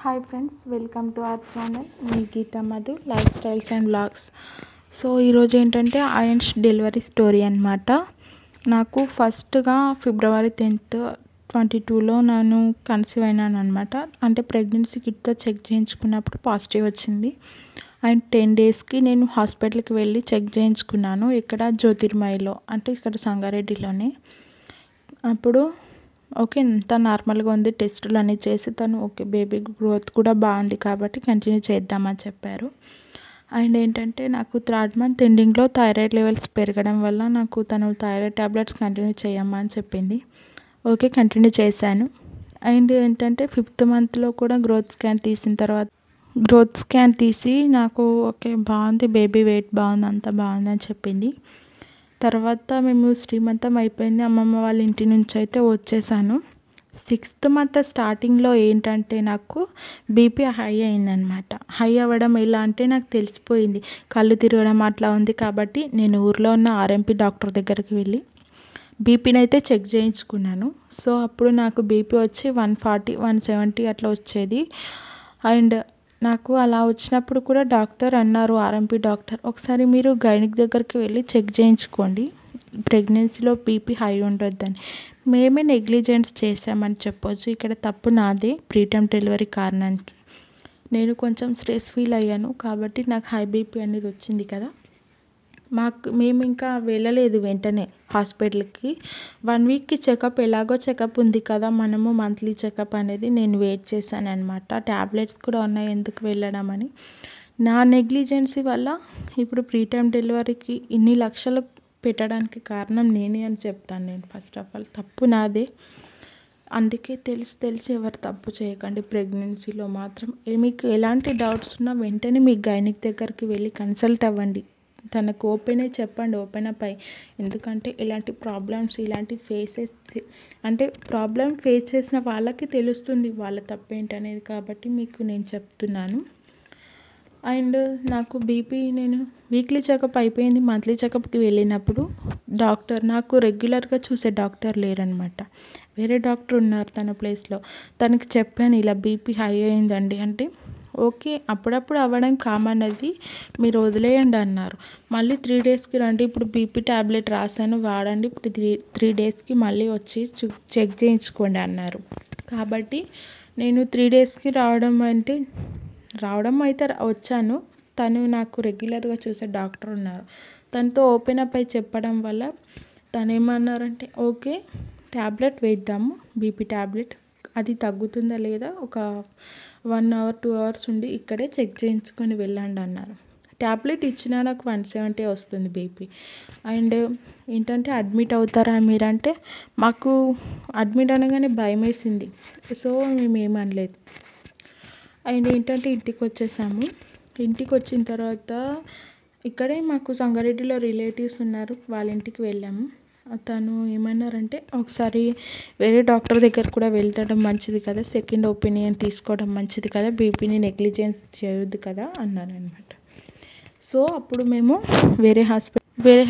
Hi friends, welcome to our channel మీ Geetha Madhu lifestyles and vlogs. So ఈరోజు ఏంటంటే ఆయన్స్ delivery story అనమాట. నాకు ఫస్ట్గా February 10th 2022లో నేను కన్సీవ్ అయినాను అనమాట. అంటే ప్రెగ్నెన్సీ కిట్తో చెక్ చేయించుకున్నప్పుడు పాజిటివ్ వచ్చింది. అండ్ 10 డేస్కి నేను హాస్పిటల్కి వెళ్ళి చెక్ చేయించుకున్నాను. ఇక్కడ జ్యోతిర్మయిలో, అంటే ఇక్కడ సంగారెడ్డిలోనే. అప్పుడు ఓకే, అంతా నార్మల్గా ఉంది. టెస్టులు అన్నీ చేసి తను ఓకే, బేబీ గ్రోత్ కూడా బాగుంది కాబట్టి కంటిన్యూ చేద్దామని చెప్పారు. అండ్ ఏంటంటే నాకు 3rd month ఎండింగ్లో థైరాయిడ్ లెవెల్స్ పెరగడం వల్ల నాకు తను థైరాయిడ్ ట్యాబ్లెట్స్ కంటిన్యూ చేయమ్మా అని చెప్పింది. ఓకే, కంటిన్యూ చేశాను. అండ్ ఏంటంటే 5th monthలో కూడా గ్రోత్ స్కాన్ తీసి నాకు ఓకే బాగుంది, బేబీ వెయిట్ బాగుంది, అంతా బాగుంది అని చెప్పింది. తర్వాత మేము శ్రీమంతం అయిపోయింది, అమ్మమ్మ వాళ్ళ ఇంటి నుంచి అయితే వచ్చేసాను. 6th month స్టార్టింగ్లో ఏంటంటే నాకు బీపీ హై అయిందనమాట. హై అవ్వడం ఎలా అంటే నాకు తెలిసిపోయింది, కళ్ళు తిరగడం అట్లా ఉంది. కాబట్టి నేను ఊర్లో ఉన్న ఆర్ఎంపీ డాక్టర్ దగ్గరికి వెళ్ళి బీపీని అయితే చెక్ చేయించుకున్నాను. సో అప్పుడు నాకు బీపీ వచ్చి 140 170 అట్లా వచ్చేది. అండ్ నాకు అలా వచ్చినప్పుడు కూడా డాక్టర్ అన్నారు, ఆర్ఎంపీ డాక్టర్, ఒకసారి మీరు గైనిక్ దగ్గరికి వెళ్ళి చెక్ చేయించుకోండి, ప్రెగ్నెన్సీలో బీపీ హై ఉండొద్దని. మేమే నెగ్లిజెన్స్ చేసామని చెప్పొచ్చు. ఇక్కడ తప్పు నాదే, ప్రీటర్మ్ డెలివరీ కారణానికి. నేను కొంచెం స్ట్రెస్ ఫీల్ అయ్యాను కాబట్టి నాకు హై బీపీ అనేది వచ్చింది కదా. మేము ఇంకా వెళ్ళలేదు వెంటనే హాస్పిటల్కి. 1 weekకి చెకప్, ఎలాగో చెకప్ ఉంది కదా మనము, మంత్లీ చెకప్ అనేది నేను వెయిట్ చేశాను అనమాట. ట్యాబ్లెట్స్ కూడా ఉన్నాయి, ఎందుకు వెళ్ళడం అని. నా నెగ్లిజెన్సీ వల్ల ఇప్పుడు ప్రీటర్మ్ డెలివరీకి ఇన్ని లక్షలు పెట్టడానికి కారణం నేనే అని చెప్తాను నేను. ఫస్ట్ ఆఫ్ ఆల్ తప్పు నాదే. అందుకే తెలిసి ఎవరు తప్పు చేయకండి ప్రెగ్నెన్సీలో మాత్రం. మీకు ఎలాంటి డౌట్స్ ఉన్నా వెంటనే మీ గైనిక్ దగ్గరికి వెళ్ళి కన్సల్ట్ అవ్వండి. తనకు ఓపెనే చెప్పండి, ఓపెన్ అప్ అయ్యి. ఎందుకంటే ఇలాంటి ప్రాబ్లమ్స్, ఇలాంటి ప్రాబ్లం ఫేస్ చేసిన వాళ్ళకి తెలుస్తుంది వాళ్ళ తప్పేంటనేది. కాబట్టి మీకు నేను చెప్తున్నాను. అండ్ నాకు బీపీ, నేను వీక్లీ చెకప్ అయిపోయింది. మంత్లీ చెకప్కి వెళ్ళినప్పుడు డాక్టర్, నాకు రెగ్యులర్గా చూసే డాక్టర్ లేరనమాట, వేరే డాక్టర్ ఉన్నారు తన ప్లేస్లో. తనకి చెప్పాను ఇలా బీపీ హై అయిందండి అంటే, ఓకే అప్పుడప్పుడు అవ్వడం కామన్, అది మీరు వదిలేయండి అన్నారు. మళ్ళీ 3 daysకి రండి, ఇప్పుడు బీపీ ట్యాబ్లెట్ రాశాను వాడండి, ఇప్పుడు 3 daysకి మళ్ళీ వచ్చి చెక్ చేయించుకోండి అన్నారు. కాబట్టి నేను 3 daysకి రావడం అయితే వచ్చాను. తను నాకు రెగ్యులర్గా చూసే డాక్టర్ ఉన్నారు, తనతో ఓపెన్ అప్ అయి చెప్పడం వల్ల తను ఏమన్నారంటే, ఓకే ట్యాబ్లెట్ వేద్దాము, బీపీ ట్యాబ్లెట్, అది తగ్గుతుందా లేదా ఒక 1 hour 2 hours ఉండి ఇక్కడే చెక్ చేయించుకొని వెళ్ళండి అన్నారు. ట్యాబ్లెట్ ఇచ్చినా నాకు 170 వస్తుంది బీపీ. అండ్ ఏంటంటే అడ్మిట్ అవుతారా మీరంటే, మాకు అడ్మిట్ అనగానే భయం వేసింది. సో మేము ఏమనలేదు. అండ్ ఏంటంటే ఇంటికి వచ్చేసాము. ఇంటికి వచ్చిన తర్వాత ఇక్కడే మాకు సంగారెడ్డిలో రిలేటివ్స్ ఉన్నారు, వాళ్ళ ఇంటికి వెళ్ళాము. తను ఏమన్నారంటే, ఒకసారి వేరే డాక్టర్ దగ్గర కూడా వెళ్ళడం మంచిది కదా, సెకండ్ ఒపీనియన్ తీసుకోవడం మంచిది కదా, బీపీని నెగ్లిజెన్స్ చేయొద్దు కదా అన్నారనమాట. సో అప్పుడు మేము వేరే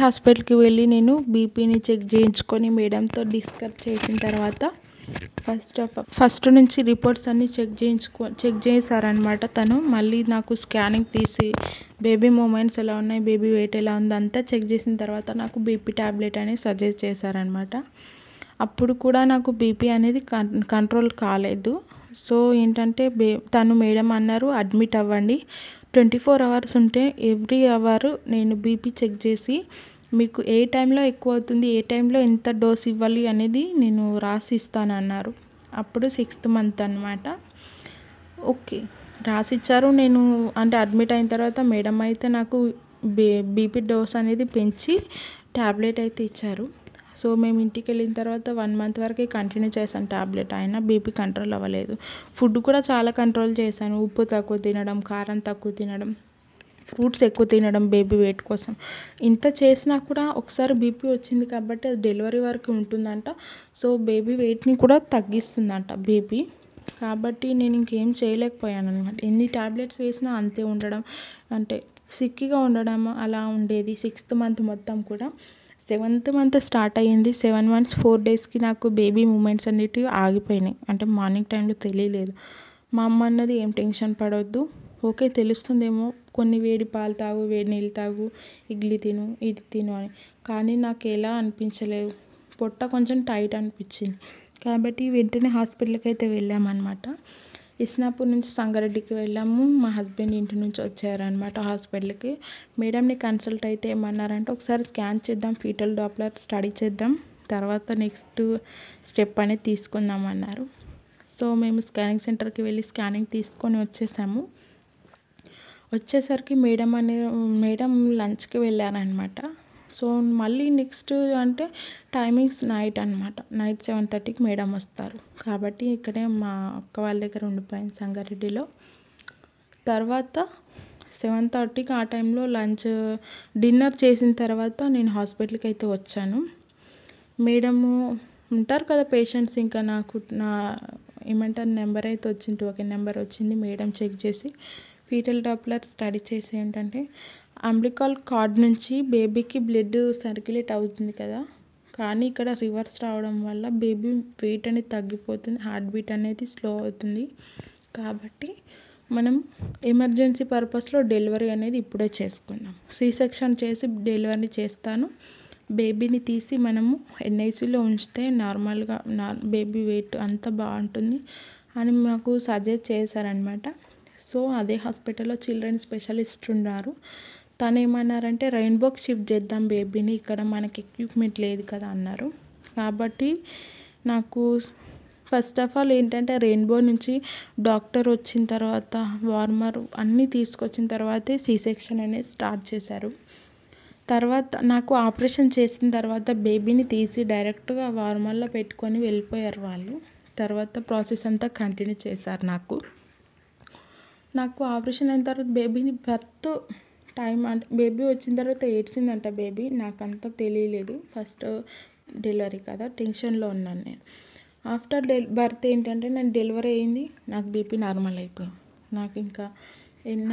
హాస్పిటల్కి వెళ్ళి నేను బీపీని చెక్ చేయించుకొని మేడంతో డిస్కస్ చేసిన తర్వాత ఫస్ట్ నుంచి రిపోర్ట్స్ అన్నీ చెక్ చేశారనమాట తను. మళ్ళీ నాకు స్కానింగ్ తీసి బేబీ మూమెంట్స్ ఎలా ఉన్నాయి, బేబీ వెయిట్ ఎలా ఉంది అంతా చెక్ చేసిన తర్వాత నాకు బీపీ ట్యాబ్లెట్ అనేది సజెస్ట్ చేశారనమాట. అప్పుడు కూడా నాకు బీపీ అనేది కంట్రోల్ కాలేదు. సో ఏంటంటే తను మేడం అన్నారు, అడ్మిట్ అవ్వండి, 24 hours ఉంటే ఎవ్రీ అవర్ నేను బీపీ చెక్ చేసి మీకు ఏ టైంలో ఎక్కువ అవుతుంది, ఏ టైంలో ఎంత డోస్ ఇవ్వాలి అనేది నేను రాసి ఇస్తానన్నారు. అప్పుడు 6th month అనమాట. ఓకే రాసిచ్చారు. నేను అంటే అడ్మిట్ అయిన తర్వాత మేడం అయితే నాకు బీపీ డోస్ అనేది పెంచి ట్యాబ్లెట్ అయితే ఇచ్చారు. సో మేము ఇంటికి వెళ్ళిన తర్వాత 1 month వరకు కంటిన్యూ చేశాను ట్యాబ్లెట్, అయినా బీపీ కంట్రోల్ అవ్వలేదు. ఫుడ్ కూడా చాలా కంట్రోల్ చేశాను, ఉప్పు తక్కువ తినడం, కారం తక్కువ తినడం, ఫ్రూట్స్ ఎక్కువ తినడం బేబీ వెయిట్ కోసం. ఇంత చేసినా కూడా ఒకసారి బీపీ వచ్చింది కాబట్టి అది డెలివరీ వరకు ఉంటుందంట. సో బేబీ వెయిట్ని కూడా తగ్గిస్తుందంట బీపీ. కాబట్టి నేను ఇంకేం చేయలేకపోయాను అనమాట. ఎన్ని ట్యాబ్లెట్స్ వేసినా అంతే ఉండడం, అంటే సిక్కిగా ఉండడం అలా ఉండేది. 6th month మొత్తం కూడా. 7th month స్టార్ట్ అయ్యింది. 7 months 4 daysకి నాకు బేబీ మూమెంట్స్ అనేటివి ఆగిపోయినాయి. అంటే మార్నింగ్ టైంలో తెలియలేదు. మా అమ్మ అన్నది ఏం టెన్షన్ పడవద్దు, ఓకే తెలుస్తుందేమో కొన్ని వేడి పాలు తాగు, వేడి నీళ్ళు తాగు, ఇడ్లీ తిను, ఇది తిను అని. కానీ నాకు ఎలా అనిపించలేదు, పొట్ట కొంచెం టైట్ అనిపించింది. కాబట్టి వెంటనే హాస్పిటల్కి అయితే వెళ్ళామన్నమాట. ఇస్నాపూర్ నుంచి సంగారెడ్డికి వెళ్ళాము. మా హస్బెండ్ ఇంటి నుంచి వచ్చారనమాట హాస్పిటల్కి. మేడంని కన్సల్ట్ అయితే ఏమన్నారంటే ఒకసారి స్కాన్ చేద్దాం, ఫీటల్ డాప్లర్ స్టడీ చేద్దాం, తర్వాత నెక్స్ట్ స్టెప్ అనేది తీసుకుందాం అన్నారు. సో మేము స్కానింగ్ సెంటర్కి వెళ్ళి స్కానింగ్ తీసుకొని వచ్చేసరికి మేడం లంచ్కి వెళ్ళారనమాట. సో మళ్ళీ నెక్స్ట్ అంటే టైమింగ్స్ నైట్ అనమాట. నైట్ 7:30కి మేడం వస్తారు. కాబట్టి ఇక్కడే మా అక్క వాళ్ళ దగ్గర ఉండిపోయాను సంగారెడ్డిలో. తర్వాత 7:30కి ఆ టైంలో డిన్నర్ చేసిన తర్వాత నేను హాస్పిటల్కి అయితే వచ్చాను. మేడము ఉంటారు కదా పేషెంట్స్, ఇంకా నాకు ఏమంటారు నెంబర్ అయితే వచ్చింది, టోకెన్ నెంబర్ వచ్చింది. మేడం చెక్ చేసి ఫీటల్ డాప్లర్ స్టడీ చేసి ఏంటంటే అంబ్లికల్ కార్డ్ నుంచి బేబీకి బ్లడ్ సర్క్యులేట్ అవుతుంది కదా, కానీ ఇక్కడ రివర్స్ రావడం వల్ల బేబీ వెయిట్ అనేది తగ్గిపోతుంది, హార్ట్ బీట్ అనేది స్లో అవుతుంది. కాబట్టి మనం ఎమర్జెన్సీ పర్పస్లో డెలివరీ అనేది ఇప్పుడే చేసుకున్నాం. సి సెక్షన్ చేసి డెలివరీ చేస్తాను. బేబీని తీసి మనము ఎన్ఐసీలో ఉంచితే నార్మల్గా బేబీ వెయిట్ అంతా బాగుంటుంది అని మాకు సజెస్ట్ చేశారనమాట. సో అదే హాస్పిటల్లో చిల్డ్రన్ స్పెషలిస్ట్ ఉన్నారు. తను ఏమన్నారంటే రెయిన్బోకి షిఫ్ట్ చేద్దాం బేబీని, ఇక్కడ మనకి ఎక్విప్మెంట్ లేదు కదా అన్నారు. కాబట్టి నాకు ఫస్ట్ ఆఫ్ ఆల్ ఏంటంటే రెయిన్బో నుంచి డాక్టర్ వచ్చిన తర్వాత వార్మర్ అన్నీ తీసుకొచ్చిన తర్వాతే సి సెక్షన్ అనేది స్టార్ట్ చేశారు. తర్వాత నాకు ఆపరేషన్ చేసిన తర్వాత బేబీని తీసి డైరెక్ట్గా వార్మర్లో పెట్టుకొని వెళ్ళిపోయారు వాళ్ళు. తర్వాత ప్రాసెస్ అంతా కంటిన్యూ చేశారు. నాకు ఆపరేషన్ అయిన తర్వాత బేబీని బర్త్ టైం అంటే బేబీ వచ్చిన తర్వాత ఏడ్చిందంట బేబీ. నాకంతా తెలియలేదు, ఫస్ట్ డెలివరీ కదా, టెన్షన్లో ఉన్నాను నేను. ఆఫ్టర్ బర్త్ ఏంటంటే నేను డెలివరీ అయింది, నాకు బీపీ నార్మల్ అయిపోయింది.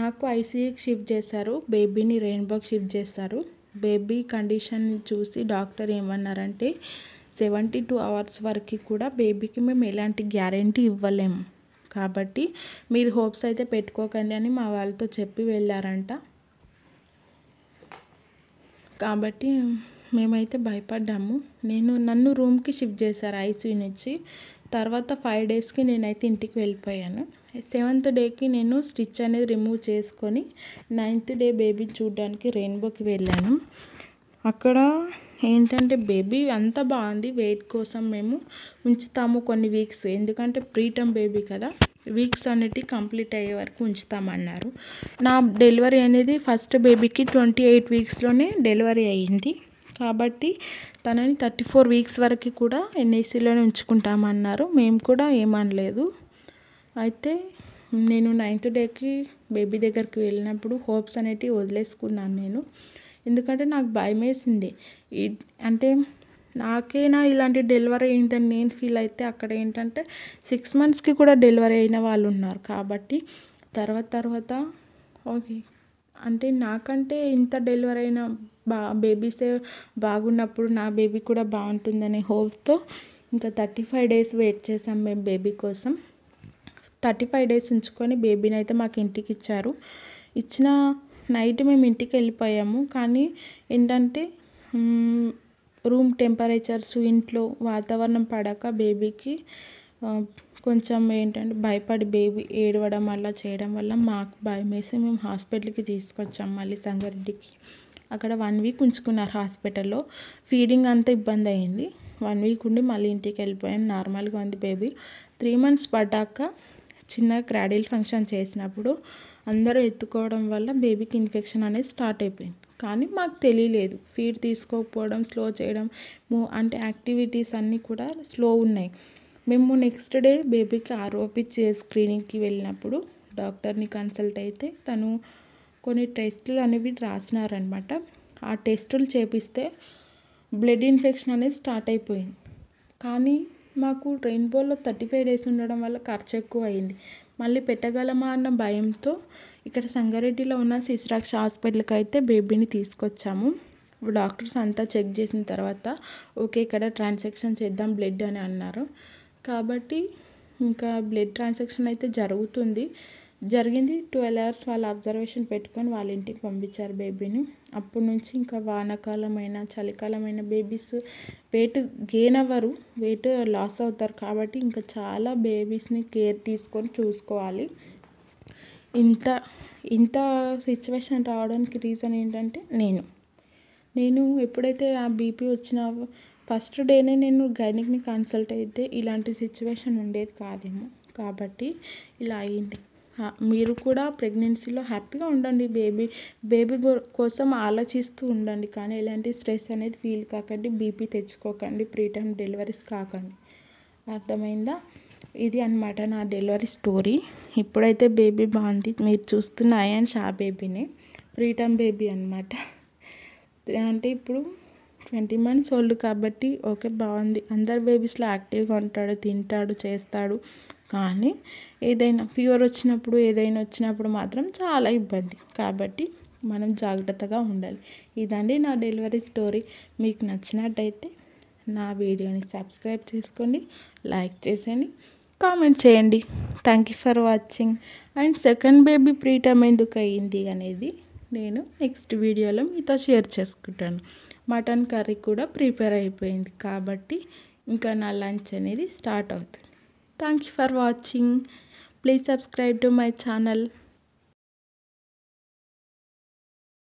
నాకు ఐసీయూకి షిఫ్ట్ చేశారు, బేబీని రెయిన్బోకి షిఫ్ట్ చేస్తారు. బేబీ కండిషన్ చూసి డాక్టర్ ఏమన్నారంటే 72 hours వరకు కూడా బేబీకి మేము ఎలాంటి గ్యారెంటీ ఇవ్వలేము, కాబట్టి మీరు హోప్స్ అయితే పెట్టుకోకండి అని మా వాళ్ళతో చెప్పి వెళ్ళారంట. కాబట్టి మేమైతే భయపడ్డాము. నన్ను రూమ్కి షిఫ్ట్ చేశారు ఐసీయూ నుంచి. తర్వాత 5 daysకి నేనైతే ఇంటికి వెళ్ళిపోయాను. 7th డేకి నేను స్టిచ్ అనేది రిమూవ్ చేసుకొని 9th డే బేబీని చూడడానికి రెయిన్బోకి వెళ్ళాను. అక్కడ ఏంటంటే బేబీ అంతా బాగుంది. వెయిట్ కోసం మేము ఉంచుతాము కొన్ని వీక్స్, ఎందుకంటే ప్రీటర్మ్ బేబీ కదా, వీక్స్ అనేటివి కంప్లీట్ అయ్యే వరకు ఉంచుతామన్నారు. నా డెలివరీ అనేది ఫస్ట్ బేబీకి 28 weeksలోనే డెలివరీ అయ్యింది. కాబట్టి తనని 34 weeks వరకు కూడా ఎన్ఐసీలోనే ఉంచుకుంటామన్నారు. మేము కూడా ఏమనలేదు. అయితే నేను 9th డేకి బేబీ దగ్గరికి వెళ్ళినప్పుడు హోప్స్ అనేటివి వదిలేసుకున్నాను నేను, ఎందుకంటే నాకు భయం వేసింది. అంటే నాకేనా ఇలాంటి డెలివరీ అయిందని నేను ఫీల్ అయితే అక్కడ ఏంటంటే 6 monthsకి కూడా డెలివరీ అయిన వాళ్ళు ఉన్నారు. కాబట్టి తర్వాత ఓకే అంటే నాకంటే ఇంత డెలివరీ అయిన బేబీసే బాగున్నప్పుడు నా బేబీ కూడా బాగుంటుందనే హోప్తో ఇంకా 35 days వెయిట్ చేసాం మేము బేబీ కోసం. 35 days ఉంచుకొని బేబీని అయితే మాకు ఇంటికి ఇచ్చారు. ఇచ్చిన నైట్ మేము ఇంటికి వెళ్ళిపోయాము. కానీ ఏంటంటే రూమ్ టెంపరేచర్స్, ఇంట్లో వాతావరణం పడక బేబీకి కొంచెం ఏంటంటే భయపడి బేబీ ఏడవడం అలా చేయడం వల్ల మాకు భయం వేసి మేము హాస్పిటల్కి తీసుకొచ్చాం మళ్ళీ సంగారెడ్డికి. అక్కడ 1 week ఉంచుకున్నారు హాస్పిటల్లో. ఫీడింగ్ అంతా ఇబ్బంది అయింది. 1 week ఉండి మళ్ళీ ఇంటికి వెళ్ళిపోయాం. నార్మల్గా ఉంది బేబీ. 3 months పడ్డాక చిన్న క్రాడిల్ ఫంక్షన్ చేసినప్పుడు అందరూ ఎత్తుకోవడం వల్ల బేబీకి ఇన్ఫెక్షన్ అనేది స్టార్ట్ అయిపోయింది. కానీ మాకు తెలియలేదు, ఫీడ్ తీసుకోకపోవడం, స్లో చేయడం, అంటే యాక్టివిటీస్ అన్నీ కూడా స్లో ఉన్నాయి. మేము నెక్స్ట్ డే బేబీకి ఆర్ఓపి స్క్రీనింగ్కి వెళ్ళినప్పుడు డాక్టర్ని కన్సల్ట్ అయితే తను కొన్ని టెస్టులు అనేవి రాసినారనమాట. ఆ టెస్టులు చేపిస్తే బ్లడ్ ఇన్ఫెక్షన్ అనేది స్టార్ట్ అయిపోయింది. కానీ మాకు రెయిన్బోలో 35 days ఉండడం వల్ల ఖర్చు ఎక్కువ అయింది. మళ్ళీ పెట్టగలమా అన్న భయంతో ఇక్కడ సంగారెడ్డిలో ఉన్న శిశురక్ష హాస్పిటల్కి అయితే బేబీని తీసుకొచ్చాము. డాక్టర్స్ అంతా చెక్ చేసిన తర్వాత ఓకే ఇక్కడ ట్రాన్సాక్షన్ చేద్దాం బ్లడ్ అని అన్నారు. కాబట్టి ఇంకా బ్లడ్ ట్రాన్సాక్షన్ అయితే జరిగింది 12 అవర్స్ వాళ్ళ అబ్జర్వేషన్ పెట్టుకొని వాళ్ళ ఇంటికి పంపించారు బేబీని. అప్పటి నుంచి ఇంకా వానాకాలమైన చలికాలమైన బేబీస్ వెయిట్ గెయిన్ అవ్వరు, వెయిట్ లాస్ అవుతారు. కాబట్టి ఇంకా చాలా బేబీస్ని కేర్ తీసుకొని చూసుకోవాలి. ఇంత సిచ్యువేషన్ రావడానికి రీజన్ ఏంటంటే నేను ఎప్పుడైతే ఆ బీపీ వచ్చిన ఫస్ట్ డేనే నేను గైనిక్ని కన్సల్ట్ అయితే ఇలాంటి సిచ్యువేషన్ ఉండేది కాదేమో. కాబట్టి ఇలా అయింది. మీరు కూడా ప్రెగ్నెన్సీలో హ్యాపీగా ఉండండి, బేబీ కోసం ఆలోచిస్తూ ఉండండి. కానీ ఎలాంటి స్ట్రెస్ అనేది ఫీల్ కాకండి, బీపీ తెచ్చుకోకండి, ప్రీటర్మ్ డెలివరీస్ కాకండి. అర్థమైందా? ఇది అన్నమాట నా డెలివరీ స్టోరీ. ఇప్పుడైతే బేబీ బాగుంది, మీరు చూస్తున్న అయాన్ షా బేబీనే, ప్రీటర్మ్ బేబీ అన్నమాట. అంటే ఇప్పుడు 20 months ఓల్డ్ కాబట్టి ఓకే బాగుంది. అందరు బేబీస్లో యాక్టివ్గా ఉంటాడు, తింటాడు, చేస్తాడు. కానీ ఏదైనా ఫీవర్ వచ్చినప్పుడు ఏదైనా వచ్చినప్పుడు మాత్రం చాలా ఇబ్బంది. కాబట్టి మనం జాగ్రత్తగా ఉండాలి. ఇదండి నా డెలివరీ స్టోరీ. మీకు నచ్చినట్టయితే నా వీడియోని సబ్స్క్రైబ్ చేసుకోండి, లైక్ చేసేయండి, కామెంట్ చేయండి. Thank you for watching. And second baby preterm ఎందుకు అయ్యింది అనేది నేను నెక్స్ట్ వీడియోలో మీతో షేర్ చేసుకుంటాను. మటన్ కర్రీ కూడా ప్రిపేర్ అయిపోయింది కాబట్టి ఇంకా నా లంచ్ అనేది స్టార్ట్ అవుతుంది. Thank you for watching. Please subscribe to my channel.